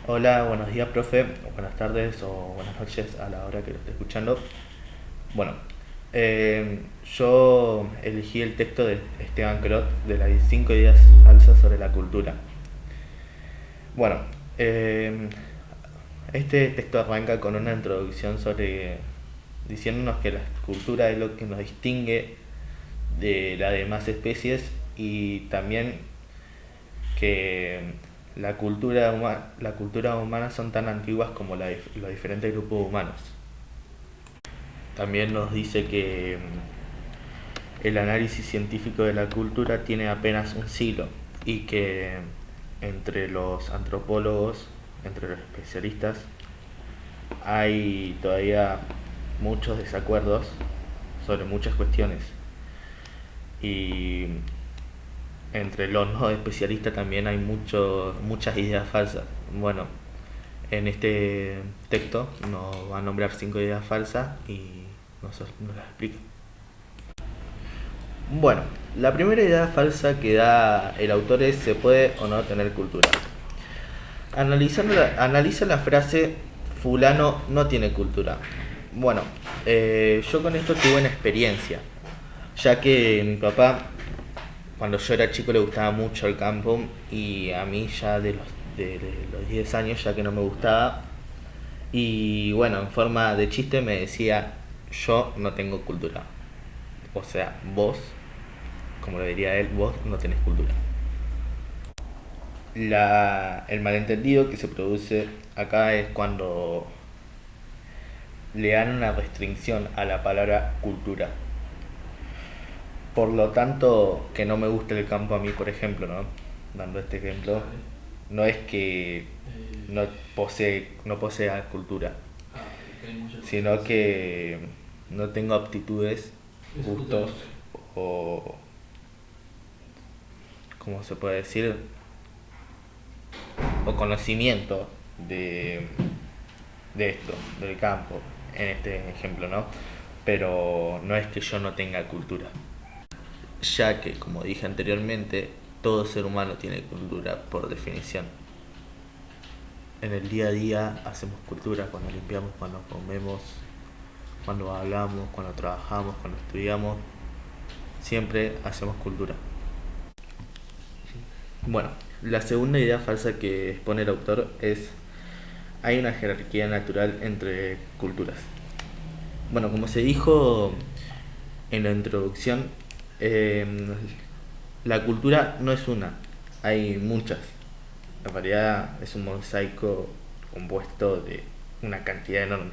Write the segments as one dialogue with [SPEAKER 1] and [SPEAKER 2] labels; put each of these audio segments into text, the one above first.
[SPEAKER 1] Hola, buenos días, profe, o buenas tardes o buenas noches a la hora que lo esté escuchando. Bueno, eh, yo elegí el texto de Esteban Crot de las 5 ideas falsas sobre la cultura. Bueno, eh, este texto arranca con una introducción sobre diciéndonos que la cultura es lo que nos distingue de las demás especies y también que la cultura humana son tan antiguas como los diferentes grupos humanos. También nos dice que el análisis científico de la cultura tiene apenas un siglo y que entre los antropólogos, entre los especialistas, hay todavía muchos desacuerdos sobre muchas cuestiones y entre los no especialistas también hay muchas ideas falsas. Bueno, en este texto nos va a nombrar 5 ideas falsas y nos las explica. Bueno, la primera idea falsa que da el autor es: se puede o no tener cultura. Analiza la frase fulano no tiene cultura. Bueno, yo con esto tuve una experiencia, ya que mi papá, cuando yo era chico, le gustaba mucho el campo y a mí ya de los 10 años ya que no me gustaba. Y bueno, en forma de chiste me decía: yo no tengo cultura. O sea, vos, como lo diría él, vos no tenés cultura. El malentendido que se produce acá es cuando le dan una restricción a la palabra cultura. Por lo tanto, que no me guste el campo a mí, por ejemplo, ¿no? Dando este ejemplo, no es que no posea cultura, sino que no tengo aptitudes, gustos o, ¿cómo se puede decir? O conocimiento de, de esto, del campo, en este ejemplo, ¿no? Pero no es que yo no tenga cultura, ya que, como dije anteriormente, todo ser humano tiene cultura por definición. En el día a día hacemos cultura cuando limpiamos, cuando comemos, cuando hablamos, cuando trabajamos, cuando estudiamos, siempre hacemos cultura. Bueno, la segunda idea falsa que expone el autor es: hay una jerarquía natural entre culturas. Bueno, como se dijo en la introducción, eh, la cultura no es una, hay muchas. En realidad es un mosaico compuesto de una cantidad enorme.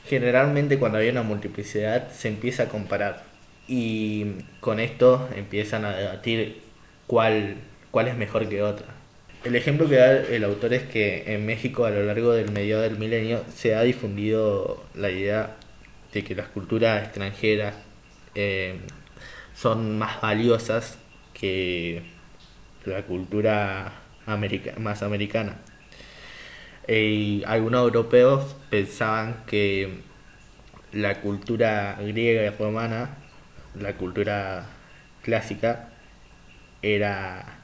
[SPEAKER 1] Generalmente cuando hay una multiplicidad se empieza a comparar y con esto empiezan a debatir cuál, cuál es mejor que otra. El ejemplo que da el autor es que en México, a lo largo del medio del milenio, se ha difundido la idea de que las culturas extranjeras eh, son más valiosas que la cultura más americana. Y algunos europeos pensaban que la cultura griega y romana, la cultura clásica, era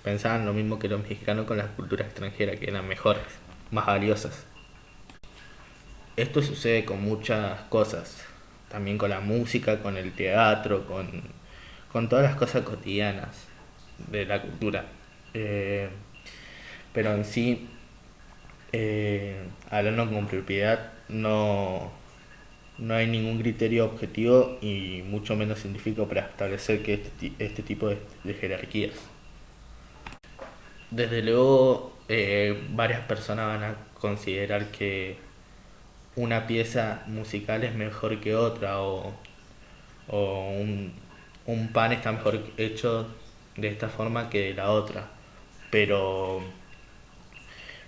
[SPEAKER 1] pensaban lo mismo que los mexicanos con las culturas extranjeras, que eran mejores, más valiosas. Esto sucede con muchas cosas, también con la música, con el teatro, con todas las cosas cotidianas de la cultura. Eh, pero en sí, hablando con propiedad, no hay ningún criterio objetivo y mucho menos científico para establecer que este tipo de jerarquías. Desde luego, varias personas van a considerar que una pieza musical es mejor que otra o un pan está mejor hecho de esta forma que de la otra. Pero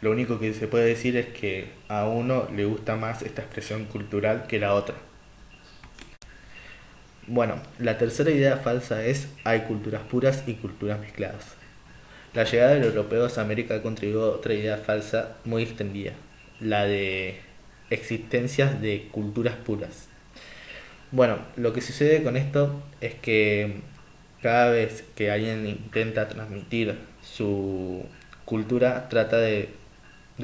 [SPEAKER 1] lo único que se puede decir es que a uno le gusta más esta expresión cultural que la otra. Bueno, la tercera idea falsa es: hay culturas puras y culturas mezcladas. La llegada de los europeos a América contribuyó a otra idea falsa muy extendida, la de existencias de culturas puras. Bueno, lo que sucede con esto es que cada vez que alguien intenta transmitir cultura trata de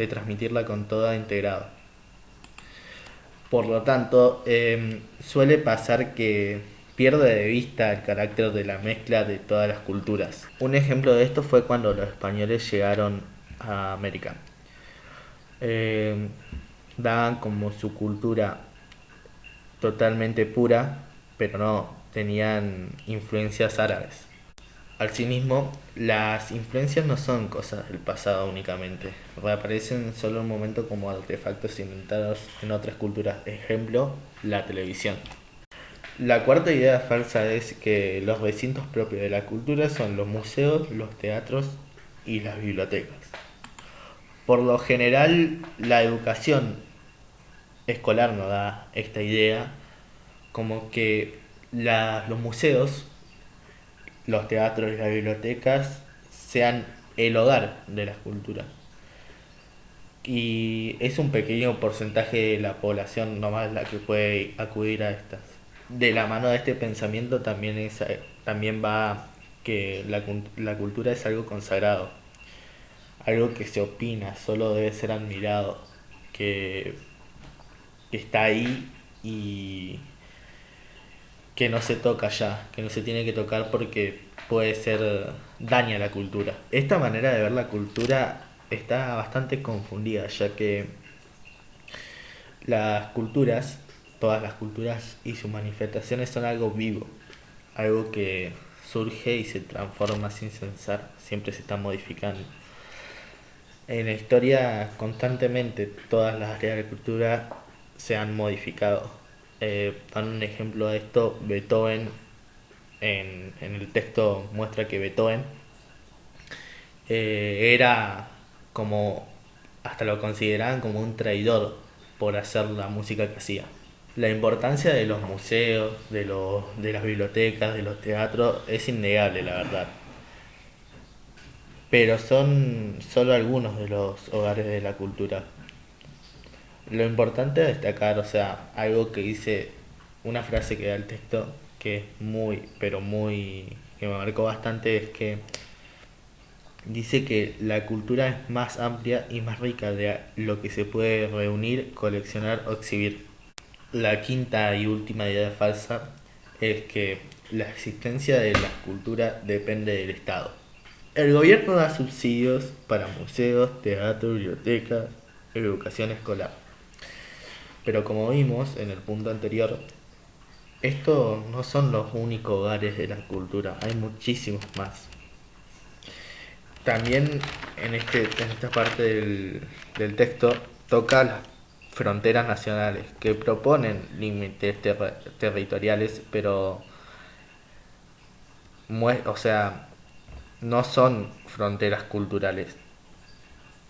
[SPEAKER 1] transmitirla con toda integrada. Por lo tanto, suele pasar que pierde de vista el carácter de la mezcla de todas las culturas. Un ejemplo de esto fue cuando los españoles llegaron a América. Eh, Daban como su cultura totalmente pura, pero no, tenían influencias árabes. Asimismo, las influencias no son cosas del pasado únicamente, reaparecen solo en un momento como artefactos inventados en otras culturas. Ejemplo, la televisión. La cuarta idea falsa es que los recintos propios de la cultura son los museos, los teatros y las bibliotecas. Por lo general, la educación escolar nos da esta idea como que los museos, los teatros y las bibliotecas sean el hogar de las culturas. Y es un pequeño porcentaje de la población nomás la que puede acudir a estas. De la mano de este pensamiento también va que la cultura es algo consagrado, algo que se opina, solo debe ser admirado, que, que está ahí y que no se toca ya, que no se tiene que tocar porque puede ser daña a la cultura. Esta manera de ver la cultura está bastante confundida, ya que las culturas, todas las culturas y sus manifestaciones son algo vivo, algo que surge y se transforma sin cesar, siempre se está modificando. En la historia constantemente todas las áreas de la cultura se han modificado. Para un ejemplo de esto, Beethoven, en el texto muestra que Beethoven era como, hasta lo consideraban como un traidor por hacer la música que hacía. La importancia de los museos, de las bibliotecas, de los teatros es innegable, la verdad. Pero son solo algunos de los hogares de la cultura. Lo importante es destacar, o sea, algo que dice, una frase que da el texto que es muy, pero muy, que me marcó bastante, es que dice que la cultura es más amplia y más rica de lo que se puede reunir, coleccionar o exhibir. La quinta y última idea falsa es que la existencia de la cultura depende del Estado. El gobierno da subsidios para museos, teatros, bibliotecas, educación escolar. Pero como vimos en el punto anterior, estos no son los únicos hogares de la cultura, hay muchísimos más. También en esta parte del texto toca las fronteras nacionales que proponen límites territoriales, pero o sea, no son fronteras culturales.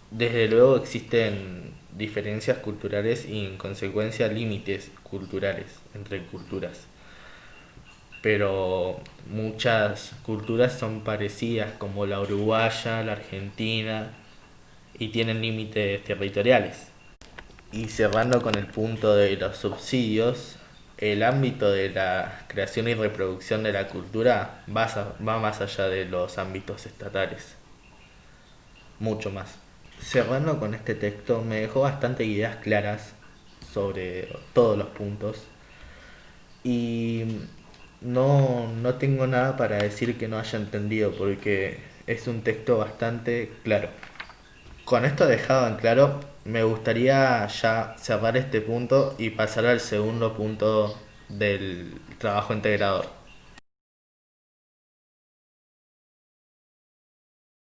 [SPEAKER 1] Desde luego existen diferencias culturales y en consecuencia límites culturales entre culturas. Pero muchas culturas son parecidas, como la uruguaya, la argentina, y tienen límites territoriales. Y cerrando con el punto de los subsidios, el ámbito de la creación y reproducción de la cultura va más allá de los ámbitos estatales, mucho más. Cerrando con este texto, me dejó bastante ideas claras sobre todos los puntos y no tengo nada para decir que no haya entendido porque es un texto bastante claro. Con esto dejado en claro, me gustaría ya cerrar este punto y pasar al segundo punto del trabajo integrador.